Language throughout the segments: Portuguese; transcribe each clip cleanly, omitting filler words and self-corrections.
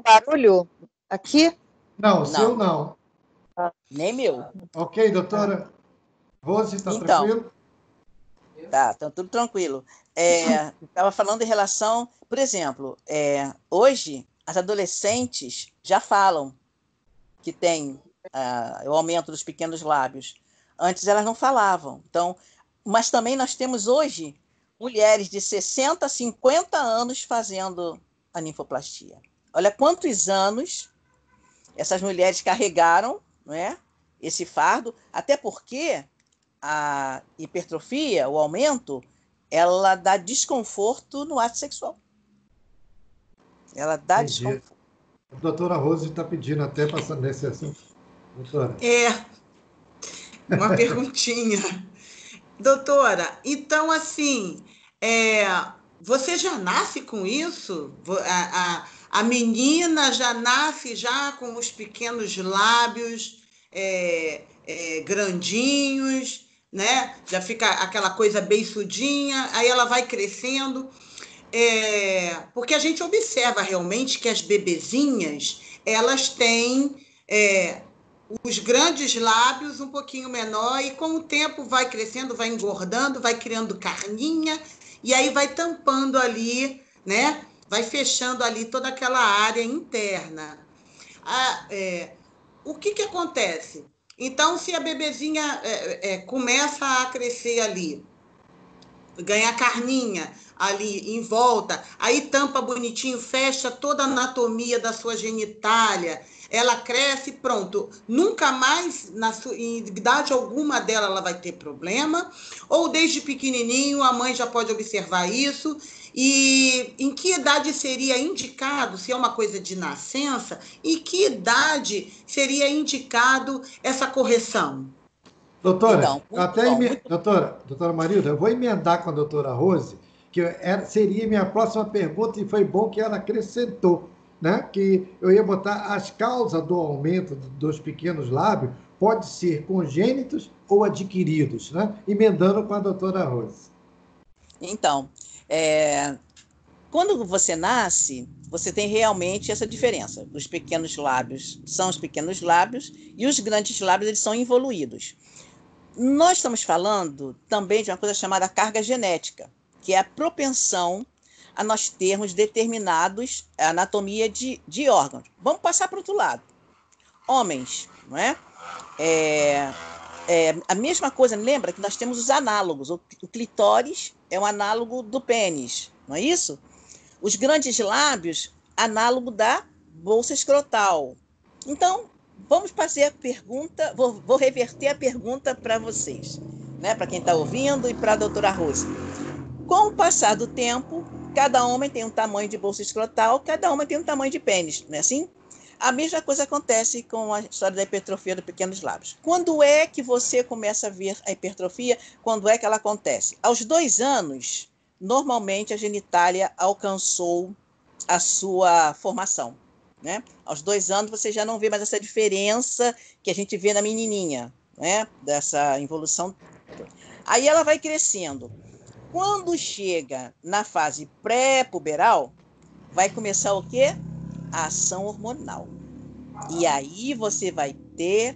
barulho aqui? Não, o seu não. Nem meu. Ok, doutora Rose, está Então, tranquilo? tá tudo tranquilo. Estava falando em relação, por exemplo, hoje as adolescentes já falam que tem o aumento dos pequenos lábios. Antes elas não falavam. Então, mas também nós temos hoje mulheres de 60, 50 anos fazendo a ninfoplastia. Olha quantos anos essas mulheres carregaram, não é, esse fardo, até porque a hipertrofia, o aumento, ela dá desconforto no ato sexual. Ela dá desconforto. A doutora Rose está pedindo até passando nesse assunto. Doutora. Uma perguntinha. Doutora, então, assim, você já nasce com isso? A menina já nasce já com os pequenos lábios grandinhos, né? Já fica aquela coisa beiçudinha, aí ela vai crescendo. Porque a gente observa realmente que as bebezinhas, elas têm os grandes lábios um pouquinho menor e com o tempo vai crescendo, vai engordando, vai criando carninha e aí vai tampando ali, né? Vai fechando ali toda aquela área interna. O que acontece? Então, se a bebezinha começa a crescer ali, ganhar carninha ali em volta, aí tampa bonitinho, fecha toda a anatomia da sua genitália, ela cresce, pronto, nunca mais, em idade alguma dela, ela vai ter problema, ou desde pequenininho a mãe já pode observar isso, e em que idade seria indicado, se é uma coisa de nascença, em que idade seria indicado essa correção? Doutora, Então, doutora Marilda, eu vou emendar com a doutora Rose, que seria minha próxima pergunta, e foi bom que ela acrescentou, né? Que eu ia botar as causas do aumento dos pequenos lábios, pode ser congênitos ou adquiridos, né? Emendando com a doutora Rose. Então, quando você nasce, você tem realmente essa diferença. Os pequenos lábios são os pequenos lábios e os grandes lábios eles são involuídos. Nós estamos falando também de uma coisa chamada carga genética, que é a propensão a nós termos determinados anatomia de órgãos. Vamos passar para o outro lado. Homens, não é? A mesma coisa, lembra que nós temos os análogos. O clitóris é um análogo do pênis, não é isso? Os grandes lábios, análogo da bolsa escrotal. Então, vamos fazer a pergunta, vou reverter a pergunta para vocês, né? Para quem está ouvindo e para a doutora Rose. Com o passar do tempo, cada homem tem um tamanho de bolsa escrotal, cada homem tem um tamanho de pênis, não é assim? A mesma coisa acontece com a história da hipertrofia dos pequenos lábios. Quando é que você começa a ver a hipertrofia? Quando é que ela acontece? Aos 2 anos, normalmente a genitália alcançou a sua formação, né? Aos 2 anos você já não vê mais essa diferença que a gente vê na menininha, né? Dessa involução. Aí ela vai crescendo. Quando chega na fase pré-puberal, vai começar o quê? A ação hormonal. E aí você vai ter,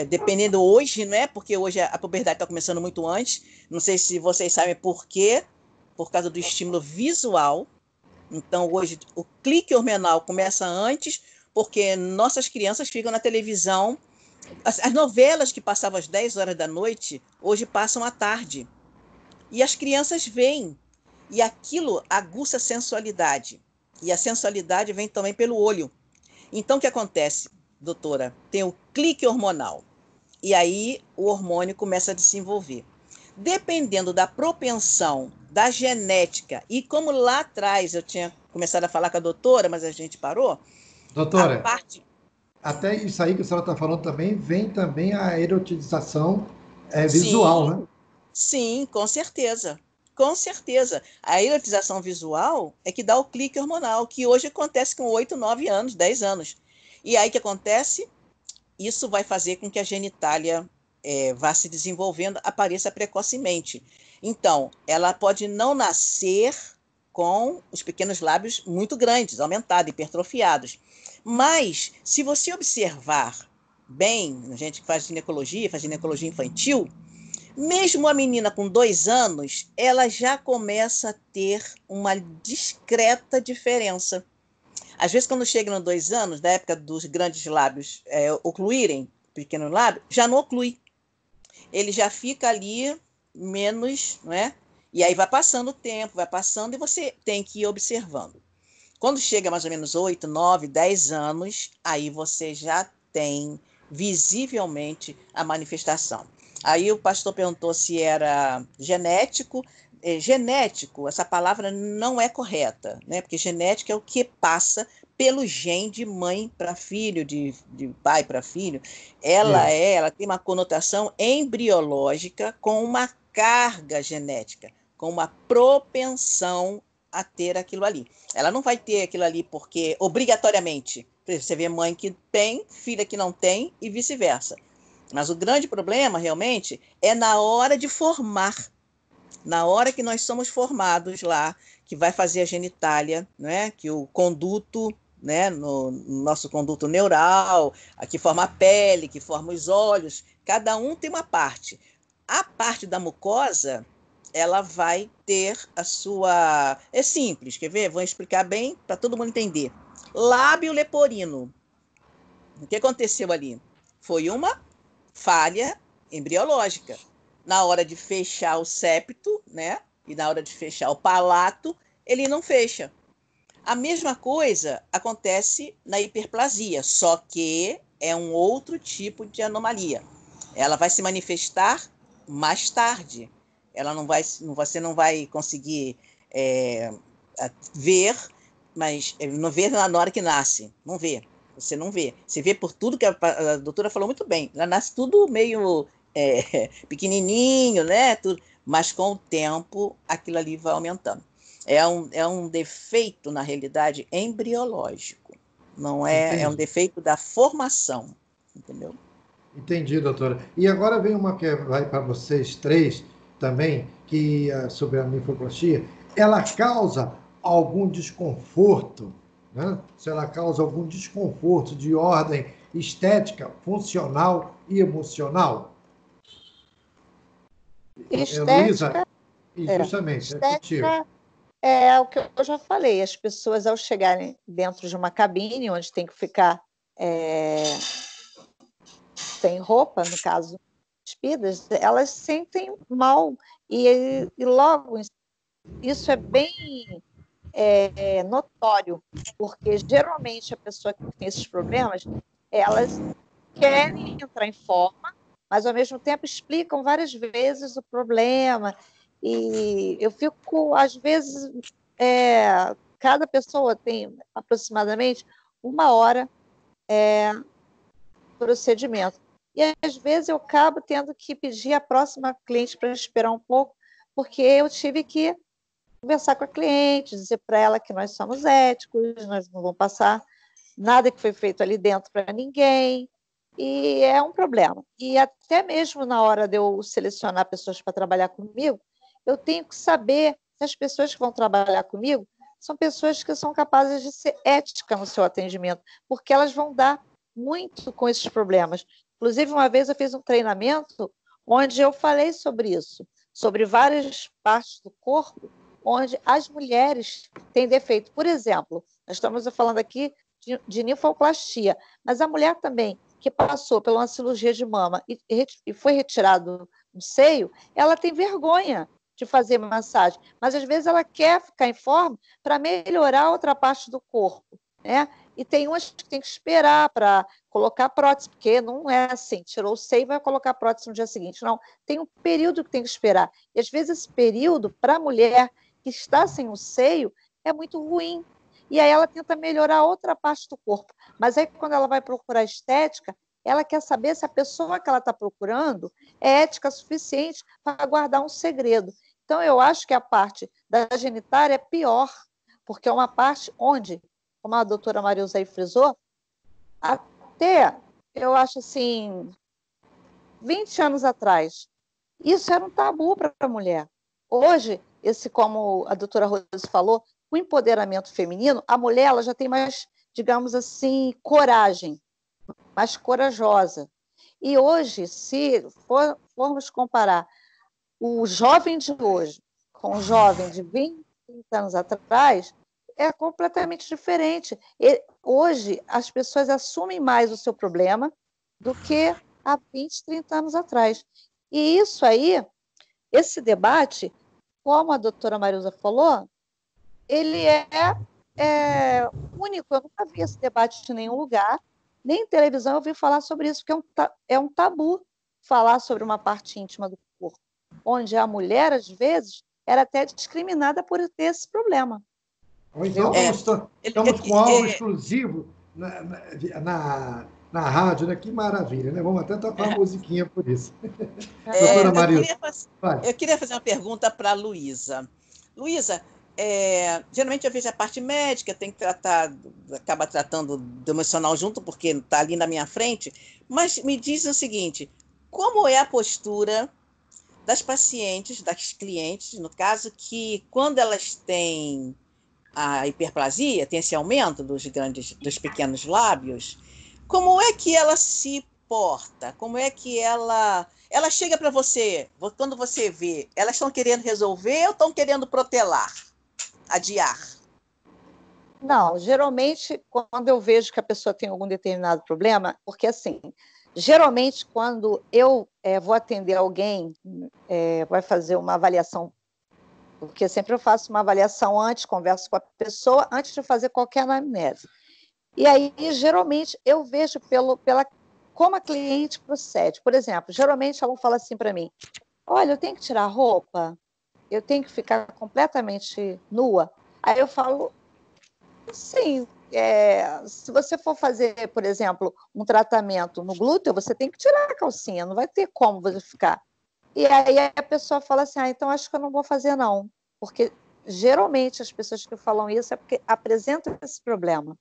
dependendo hoje, né? Porque hoje a puberdade está começando muito antes. Não sei se vocês sabem por quê. Por causa do estímulo visual. Então, hoje, o clique hormonal começa antes, porque nossas crianças ficam na televisão. As novelas que passavam às 10 horas da noite, hoje passam à tarde. E as crianças veem. E aquilo aguça a sensualidade. E a sensualidade vem também pelo olho. Então, o que acontece, doutora? Tem o clique hormonal. E aí, o hormônio começa a desenvolver. Dependendo da propensão, da genética, e como lá atrás eu tinha começado a falar com a doutora, mas a gente parou. Doutora, até isso aí que a senhora está falando também, vem também a erotização visual, né? Sim, com certeza. Com certeza. A erotização visual é que dá o clique hormonal, que hoje acontece com 8, 9 anos, 10 anos. E aí o que acontece? Isso vai fazer com que a genitália vá se desenvolvendo, apareça precocemente. Então, ela pode não nascer com os pequenos lábios muito grandes, aumentados, hipertrofiados. Mas, se você observar bem, a gente que faz ginecologia infantil, mesmo a menina com 2 anos, ela já começa a ter uma discreta diferença. Às vezes, quando chega nos 2 anos, da época dos grandes lábios ocluírem, pequeno lábio, já não oclui. Ele já fica ali menos, não é? E aí vai passando o tempo, vai passando, e você tem que ir observando. Quando chega mais ou menos 8, 9, 10 anos, aí você já tem visivelmente a manifestação. Aí o pastor perguntou se era genético. Genético, essa palavra não é correta, né? Porque genética é o que passa pelo gene de mãe para filho, de pai para filho. Ela tem uma conotação embriológica com uma carga genética, com uma propensão a ter aquilo ali. Ela não vai ter aquilo ali porque, obrigatoriamente, você vê mãe que tem, filha que não tem e vice-versa. Mas o grande problema, realmente, é na hora de formar. Na hora que nós somos formados lá, que vai fazer a genitália, né? Que o conduto, né? No nosso conduto neural, que forma a pele, que forma os olhos, cada um tem uma parte. A parte da mucosa, ela vai ter a sua... É simples, quer ver? Vou explicar bem para todo mundo entender. Lábio leporino. O que aconteceu ali? Foi uma falha embriológica. Na hora de fechar o septo, né? E na hora de fechar o palato, ele não fecha. A mesma coisa acontece na hiperplasia, só que é um outro tipo de anomalia. Ela vai se manifestar mais tarde. Ela não vai, você não vai conseguir ver, mas não vê na hora que nasce. Não vê. Você não vê. Você vê por tudo que a doutora falou muito bem. Ela nasce tudo meio pequenininho, né? Tudo, mas com o tempo aquilo ali vai aumentando. É um defeito, na realidade, embriológico. Não é um defeito da formação, entendeu? Entendi, doutora. E agora vem uma que vai para vocês três também, que sobre a linfoplastia. Ela causa algum desconforto, né? Se ela causa algum desconforto de ordem estética, funcional e emocional? Luísa, Estética, justamente, é contigo. estética é o que eu já falei. As pessoas, ao chegarem dentro de uma cabine, onde tem que ficar sem roupa, no caso, despidas, elas sentem mal. E logo, isso é bem notório, porque geralmente a pessoa que tem esses problemas, elas querem entrar em forma, mas ao mesmo tempo explicam várias vezes o problema. E eu fico, às vezes, cada pessoa tem aproximadamente 1 hora procedimento. E às vezes eu acabo tendo que pedir à próxima cliente para esperar um pouco, porque eu tive que conversar com a cliente, dizer para ela que nós somos éticos, nós não vamos passar nada que foi feito ali dentro para ninguém, e é um problema. E até mesmo na hora de eu selecionar pessoas para trabalhar comigo, eu tenho que saber se as pessoas que vão trabalhar comigo são pessoas que são capazes de ser éticas no seu atendimento, porque elas vão dar muito com esses problemas. Inclusive, uma vez eu fiz um treinamento onde eu falei sobre isso, sobre várias partes do corpo onde as mulheres têm defeito. Por exemplo, nós estamos falando aqui de ninfoplastia, mas a mulher também que passou por uma cirurgia de mama e foi retirado o seio, ela tem vergonha de fazer massagem, mas às vezes ela quer ficar em forma para melhorar outra parte do corpo, né? E tem umas que tem que esperar para colocar prótese, porque não é assim, tirou o seio e vai colocar prótese no dia seguinte. Não, tem um período que tem que esperar. E às vezes esse período, para a mulher que está sem o seio, é muito ruim. E aí ela tenta melhorar outra parte do corpo. Mas aí quando ela vai procurar estética, ela quer saber se a pessoa que ela está procurando é ética suficiente para guardar um segredo. Então eu acho que a parte da genitália é pior, porque é uma parte onde, como a doutora Marilza aí frisou, até, eu acho assim, 20 anos atrás, isso era um tabu para a mulher. Hoje, como a doutora Rose falou, o empoderamento feminino, a mulher ela já tem mais, digamos assim, coragem, mais corajosa. E hoje, se formos comparar o jovem de hoje com o jovem de 20, 30 anos atrás, é completamente diferente. Hoje, as pessoas assumem mais o seu problema do que há 20, 30 anos atrás. E isso aí, esse debate, como a doutora Marilza falou, ele é único. Eu nunca vi esse debate em nenhum lugar, nem em televisão eu ouvi falar sobre isso, porque é um tabu falar sobre uma parte íntima do corpo, onde a mulher, às vezes, era até discriminada por ter esse problema. Ou então estamos com algo exclusivo na rádio, né? Que maravilha, né? Vamos até tocar uma musiquinha por isso. Doutora Marilza. Eu queria fazer uma pergunta para a Luísa. Luísa, geralmente eu vejo a parte médica, tem que acaba tratando do emocional junto, porque está ali na minha frente, mas me diz o seguinte, como é a postura das pacientes, das clientes, no caso, que quando elas têm a hiperplasia, tem esse aumento dos pequenos lábios, como é que ela se porta? Como é que ela chega para você, quando você vê, elas estão querendo resolver ou estão querendo protelar, adiar? Não, geralmente, quando eu vejo que a pessoa tem algum determinado problema, porque assim, geralmente quando eu vou atender alguém, vai fazer uma avaliação, porque sempre eu faço uma avaliação antes, converso com a pessoa, antes de fazer qualquer anamnese. E aí, geralmente, eu vejo como a cliente procede. Por exemplo, geralmente ela fala assim para mim, olha, eu tenho que tirar a roupa? Eu tenho que ficar completamente nua? Aí eu falo, sim, se você for fazer, por exemplo, um tratamento no glúteo, você tem que tirar a calcinha, não vai ter como você ficar. E aí a pessoa fala assim, então acho que eu não vou fazer não, porque geralmente as pessoas que falam isso é porque apresentam esse problema.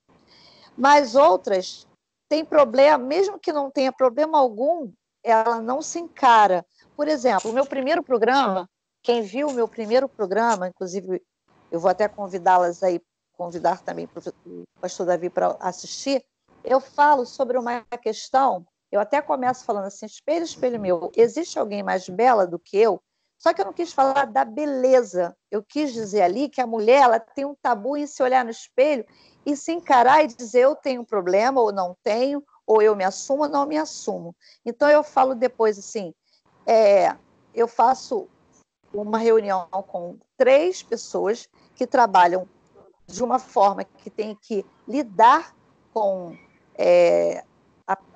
Mas outras têm problema, mesmo que não tenha problema algum, ela não se encara. Por exemplo, o meu primeiro programa, quem viu o meu primeiro programa, inclusive eu vou até convidar também o pastor Davi para assistir, eu falo sobre uma questão, eu até começo falando assim, espelho, espelho meu, existe alguém mais bela do que eu? Só que eu não quis falar da beleza, eu quis dizer ali que a mulher ela tem um tabu em se olhar no espelho e se encarar e dizer eu tenho um problema ou não tenho, ou eu me assumo ou não me assumo. Então eu falo depois assim, eu faço uma reunião com 3 pessoas que trabalham de uma forma que tem que lidar com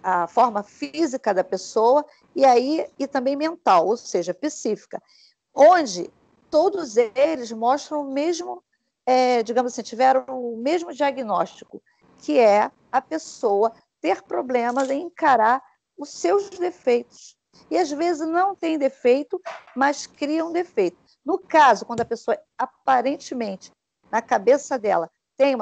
a forma física da pessoa e também mental, ou seja, psíquica, onde todos eles mostram o mesmo, digamos assim, tiveram o mesmo diagnóstico, que é a pessoa ter problemas em encarar os seus defeitos. E às vezes não tem defeito, mas cria um defeito. No caso, quando a pessoa aparentemente na cabeça dela tem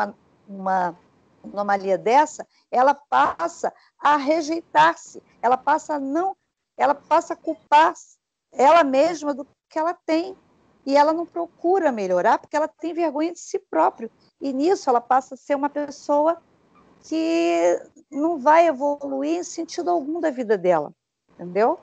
uma anomalia dessa, ela passa a rejeitar-se, ela passa a culpar ela mesma do que ela tem, e ela não procura melhorar porque ela tem vergonha de si própria, e nisso ela passa a ser uma pessoa que não vai evoluir em sentido algum da vida dela, entendeu?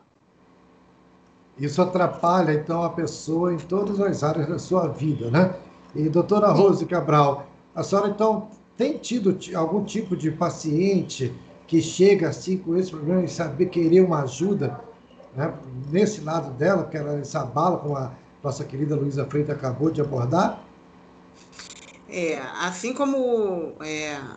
Isso atrapalha, então, a pessoa em todas as áreas da sua vida, né? E, doutora Rose Cabral, a senhora, então, tem tido algum tipo de paciente que chega, assim, com esse problema e saber querer uma ajuda, né? Nesse lado dela, que ela se abala, como a nossa querida Luísa Freitas acabou de abordar? Assim como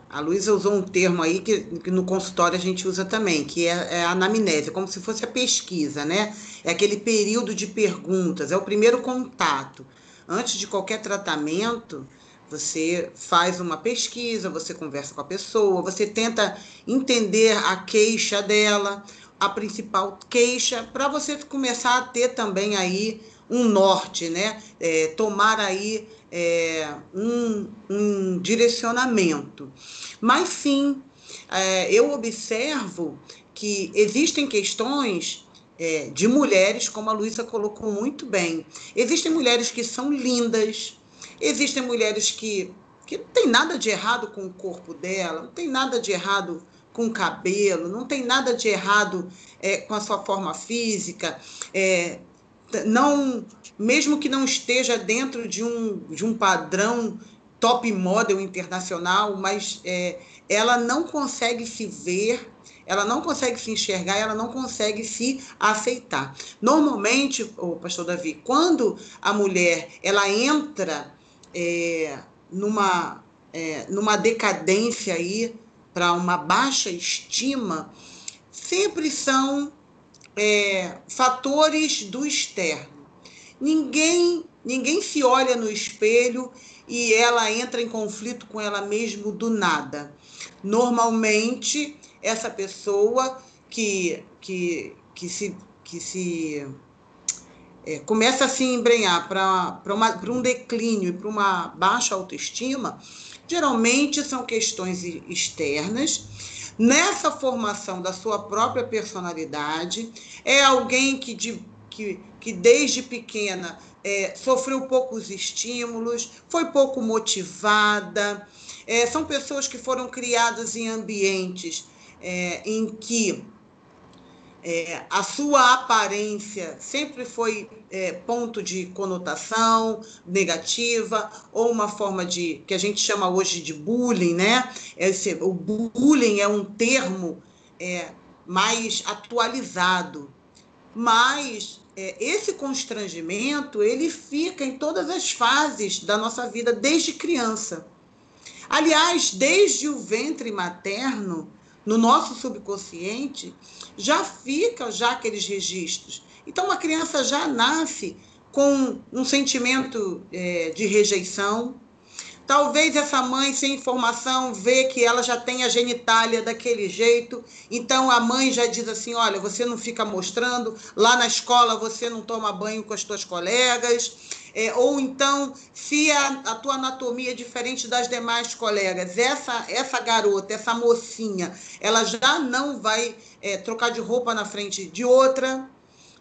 a Luísa usou um termo aí que no consultório a gente usa também, que é a anamnese, como se fosse a pesquisa, né? É aquele período de perguntas, é o primeiro contato. Antes de qualquer tratamento, você faz uma pesquisa, você conversa com a pessoa, você tenta entender a queixa dela, a principal queixa, para você começar a ter também aí um norte, né? Tomar aí um direcionamento. Mas sim, eu observo que existem questões de mulheres, como a Luísa colocou muito bem. Existem mulheres que são lindas, existem mulheres que não tem nada de errado com o corpo dela, não tem nada de errado com o cabelo, não tem nada de errado com a sua forma física, não, mesmo que não esteja dentro de um padrão top model internacional, mas ela não consegue se ver, ela não consegue se enxergar, ela não consegue se aceitar. Normalmente, pastor Davi, quando a mulher ela entra numa decadência aí, para uma baixa estima, sempre são fatores do externo. Ninguém se olha no espelho e ela entra em conflito com ela mesma do nada. Normalmente, essa pessoa que se começa a se embrenhar para um declínio e para uma baixa autoestima, geralmente são questões externas. Nessa formação da sua própria personalidade, é alguém que desde pequena sofreu poucos estímulos, foi pouco motivada, são pessoas que foram criadas em ambientes em que a sua aparência sempre foi ponto de conotação negativa, ou uma forma que a gente chama hoje de bullying, né? O bullying é um termo mais atualizado, mas esse constrangimento ele fica em todas as fases da nossa vida, desde criança. Aliás, desde o ventre materno, no nosso subconsciente, já fica aqueles registros. Então, uma criança já nasce com um sentimento de rejeição. Talvez essa mãe, sem informação, vê que ela já tem a genitália daquele jeito, então a mãe já diz assim, olha, você não fica mostrando, lá na escola você não toma banho com as tuas colegas, ou então, se a tua anatomia é diferente das demais colegas, essa garota, essa mocinha, ela já não vai trocar de roupa na frente de outra,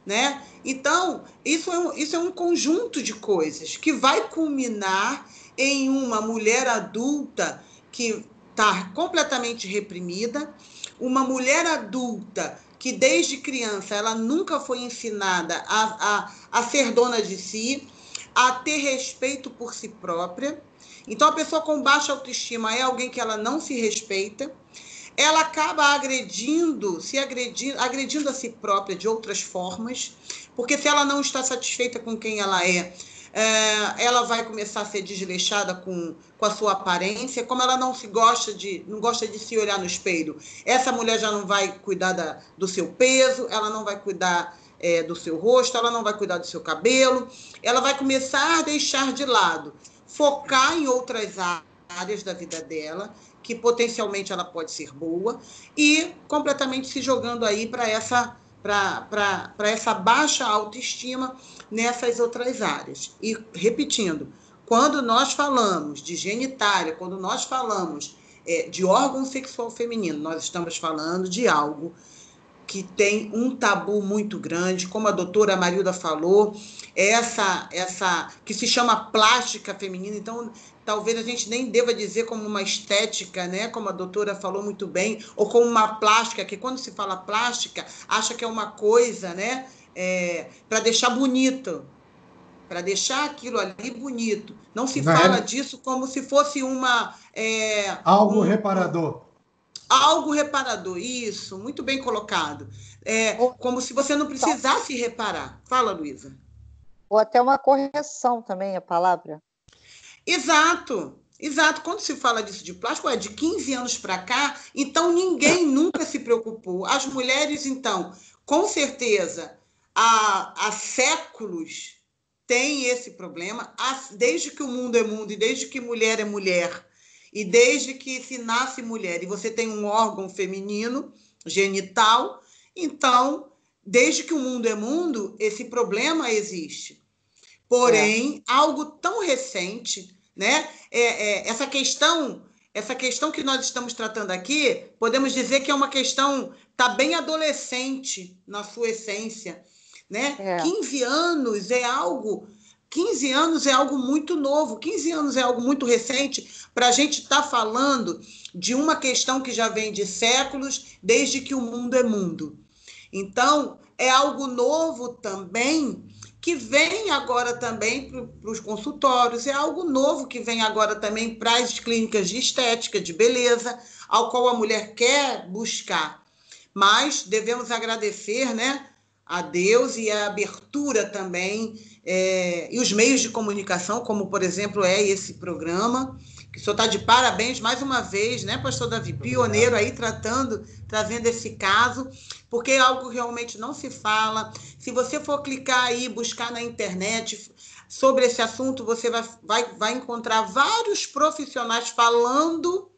né? Então, isso é um conjunto de coisas que vai culminar em uma mulher adulta que está completamente reprimida, uma mulher adulta que desde criança ela nunca foi ensinada a ser dona de si, a ter respeito por si própria. Então, a pessoa com baixa autoestima é alguém que ela não se respeita, ela acaba agredindo a si própria de outras formas, porque se ela não está satisfeita com quem ela ela vai começar a ser desleixada com a sua aparência, como ela não gosta de se olhar no espelho. Essa mulher já não vai cuidar do seu peso, ela não vai cuidar do seu rosto, ela não vai cuidar do seu cabelo, ela vai começar a deixar de lado, focar em outras áreas da vida dela, que potencialmente ela pode ser boa, e completamente se jogando aí para essa baixa autoestima nessas outras áreas. E, repetindo, quando nós falamos de genitália, quando nós falamos de órgão sexual feminino, nós estamos falando de algo que tem um tabu muito grande, como a doutora Marilda falou, essa que se chama plástica feminina. Então, talvez a gente nem deva dizer como uma estética, né? Como a doutora falou muito bem, ou como uma plástica, que quando se fala plástica, acha que é uma coisa, né? Para deixar bonito, para deixar aquilo ali bonito. Não se fala disso como se fosse algo reparador. Algo reparador, isso, muito bem colocado. Como se você não precisasse reparar. Fala, Luísa. Ou até uma correção também, a palavra. Exato. Quando se fala disso de plástico, de 15 anos para cá, então ninguém nunca se preocupou. As mulheres, então, com certeza, há séculos têm esse problema, desde que o mundo é mundo e desde que mulher é mulher. E desde que se nasce mulher e você tem um órgão feminino, genital, então, desde que o mundo é mundo, esse problema existe. Porém, algo tão recente, né? Essa questão essa questão que nós estamos tratando aqui, podemos dizer que é uma questão, está bem adolescente na sua essência, né? 15 anos é algo 15 anos é algo muito novo, 15 anos é algo muito recente para a gente estar falando de uma questão que já vem de séculos, desde que o mundo é mundo. Então, é algo novo também, que vem agora também para os consultórios, é algo novo que vem agora também para as clínicas de estética, de beleza, ao qual a mulher quer buscar. Mas devemos agradecer, né, a Deus e a abertura também, e os meios de comunicação, como, por exemplo, é esse programa, que o senhor está de parabéns mais uma vez, né, pastor Davi, pioneiro aí, trazendo esse caso, porque é algo que realmente não se fala. Se você for clicar aí, buscar na internet sobre esse assunto, você vai encontrar vários profissionais falando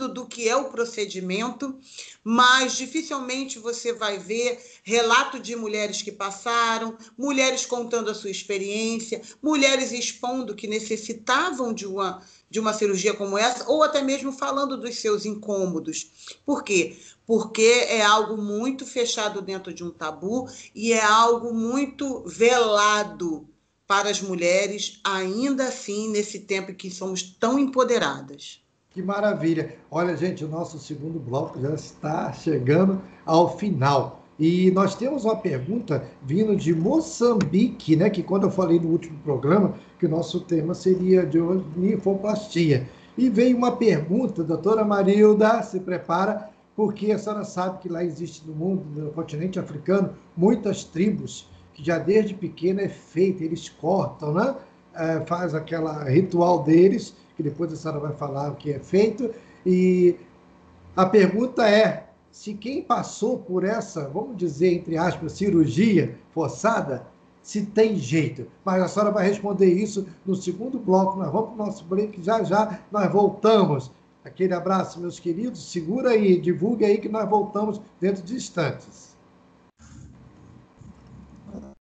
do que é o procedimento, mas dificilmente você vai ver relato de mulheres que passaram, mulheres contando a sua experiência, mulheres expondo que necessitavam de uma cirurgia como essa, ou até mesmo falando dos seus incômodos. Por quê? Porque é algo muito fechado dentro de um tabu e é algo muito velado para as mulheres, ainda assim, nesse tempo em que somos tão empoderadas. Que maravilha! Olha, gente, o nosso segundo bloco já está chegando ao final. E nós temos uma pergunta vindo de Moçambique, né? Que quando eu falei no último programa, que o nosso tema seria de ninfoplastia. E veio uma pergunta, doutora Marilda, se prepara, porque a senhora sabe que lá existe no mundo, no continente africano, muitas tribos que já desde pequena é feita, eles cortam, né? Faz aquela ritual deles, que depois a senhora vai falar o que é feito, e a pergunta é, se quem passou por essa, vamos dizer, entre aspas, cirurgia forçada, se tem jeito. Mas a senhora vai responder isso no segundo bloco, nós vamos para o nosso break, já nós voltamos. Aquele abraço, meus queridos, segura aí, divulgue aí que nós voltamos dentro de instantes.